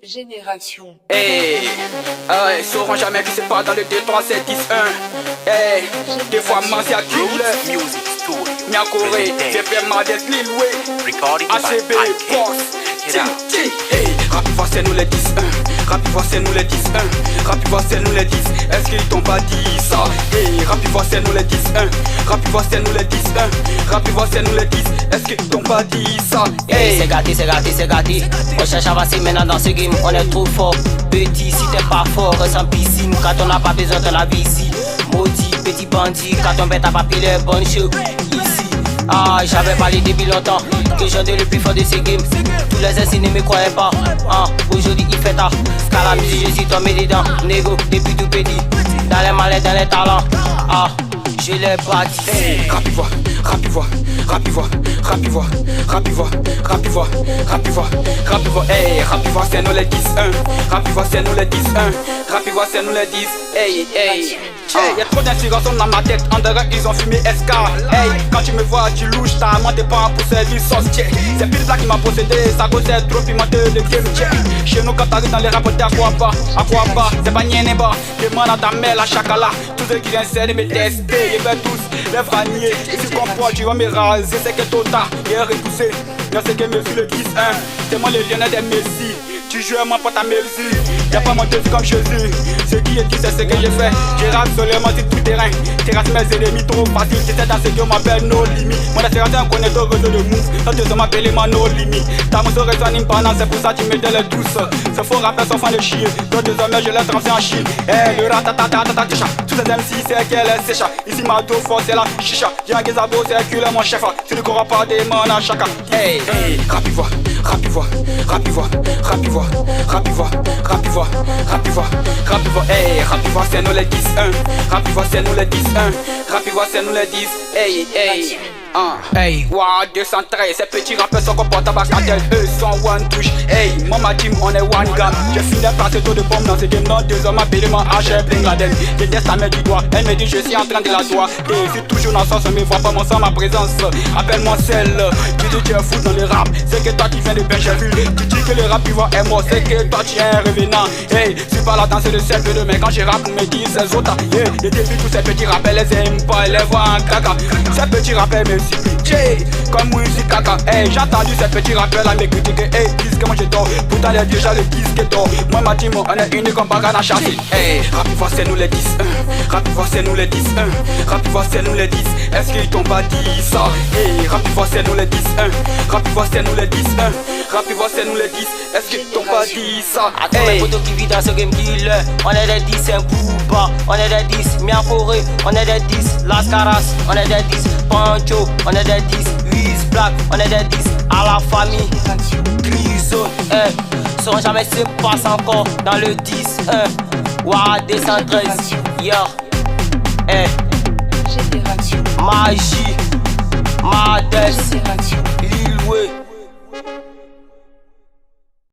Génération. Hey, ils sauront jamais que c'est pas dans le 2, 3, 7, 10, 1. Hey, des fois, Mansia Kill, Mia Corée, VP Mades, Lil Way, ACB, Box, Tinti. Hey, rapide, c'est nous les 10, 1. Rapide, c'est nous les 10, 1. Rapide, c'est nous les 10. Est-ce qu'ils t'ont pas dit ça? Hey, rapide, c'est nous les 10, 1. Rapide, c'est nous les 10, 1. Rapide, c'est nous les 10. Est-ce qu'ils t'ont pas dit ça? Hey, c'est gâté, c'est gâté, c'est gâté. On cherche à avancer maintenant dans ce game, on est trop fort. Petit, si t'es pas fort, sans piscine. Quand on n'a pas besoin de la vie ici. Maudit, petit bandit, quand on bête à papier les bonnes choses ici. Ah, j'avais parlé depuis longtemps que j'étais le plus fort de ces games. Tous les anciens ne me croyaient pas. Ah, aujourd'hui il fait tard. Car la musique, je suis tombé dedans. Négo, depuis tout petit. Dans les malais, dans les talents. Ah, je l'ai bâti. Hey, rapide-voix, rapide-voix, rapide-voix, rapide-voix, rapide-voix, rapide-voix, rapide-voix, rapide-voix. Hey, rapide-voix, c'est nous les 10, 1. Rapide-voix, c'est nous les 10, 1. Rapide-voix, c'est nous les 10. Hey, hey. Hey, y'a trop d'inspiration dans ma tête, en dehors ils ont fumé SK. Hey, quand tu me vois tu louches, t'as moins des pas pour servir sauce. C'est pile là qui m'a possédé, ça cause c'est trop pimenté le game. Chez nous quand t'arrives dans les rapports à quoi pas, c'est pas nié bas. Demande à ta mère la chacala, tous ceux qui viennent essayer de me tester, ils veulent tous les franier. Et si tu comprends, tu vas me raser, c'est que Tota, il est repoussé. Y'a ce que me fait le 10-1, c'est moi le Lionel des Messi. Tu joues à moi pour ta musique, y'a pas mon défi comme Jésus. Ce qui est dit c'est ce que j'ai fait. J'ai rap seulement sur tout terrain. Terrasse mes ennemis trop facile. J'étais dans ce que m'appelle No Limit. Mon aspiration un connaisseur réseau de mousse. Toi tu sais m'appeler ma No Limit. Ta mousse résonne pendant, c'est pour ça que tu me donnes les douces. Ce faux rappeur sont fans de chier. Toi désormais je laisse rentrer en chine. Eh le ratatatatatatisha. Tous les MC c'est qu'elle est sécha. Ici ma dos force c'est la chicha. J'ai un gazabo c'est cul mon chef. Tu ne courras pas des mains à chacun. Hey, hey, rapide-voix, rapide-voix, rapide-voix, rapide-voix. Rapide-voix, rapide-voix, rapide-voix, rapide-voix, hey, rapide-voix, c'est nous les 10, 1. Rapide-voix, c'est nous les 10, 1. Rapide-voix, c'est nous les 10, hey, hey. Hey, wow, 213, ces petits rappeurs sont comportables à cartel, eux sont one touch. Hey, Mama Jim, on est one gamme. J'ai fini de passer trop de bombes dans ce game. Non, 2 hommes appelés mon H, Bling Laden. Je teste ta main du doigt, elle me dit je suis en train de la doigt. Et je suis toujours dans le sens, on me voit pas mon sang, ma présence. Appelle-moi celle, tu dis tu es fou dans le rap. C'est que toi qui viens de Bencherville. Tu dis que le rap il va est mort, c'est que toi tu es un revenant. Hey, je suis pas là dans ce de celle de mais quand je rappe, on me dit c'est Zota. Yeah, et depuis tous ces petits rappels, les aiment pas, les voient en caca. Ces petits rappels me comme musique caca. Hey, j'ai entendu ces petits rappeurs là me critiquer. Hey, disent que moi j'ai tort, pourtant il y a déjà le disque est tort. Moi ma team on est unis comme Bagana Chassis. Hey, rapide-voix c'est nous les 10, 1. Rapide-voix c'est nous les 10, 1. Rapide-voix c'est nous les 10. Est-ce qu'ils t'ont pas dit ça? Hey, rapide-voix c'est nous les 10, 1. Rapide-voix c'est nous les 10, 1. Rapide-voix c'est nous les 10. Est-ce qu'ils t'ont pas dit ça? À tous les potos qui vivent dans ce game killer, on est des 10, un Booba, on est des 10, Mia Corée, on est des 10, Las Caras, on est des 10, Pancho, on est des 10, Wiz Black, on est des 10, à la famille, Griso, seront jamais se passe encore dans le 10, Ouah, 213, yeah, Génération. Magie, Mades, Lil Way.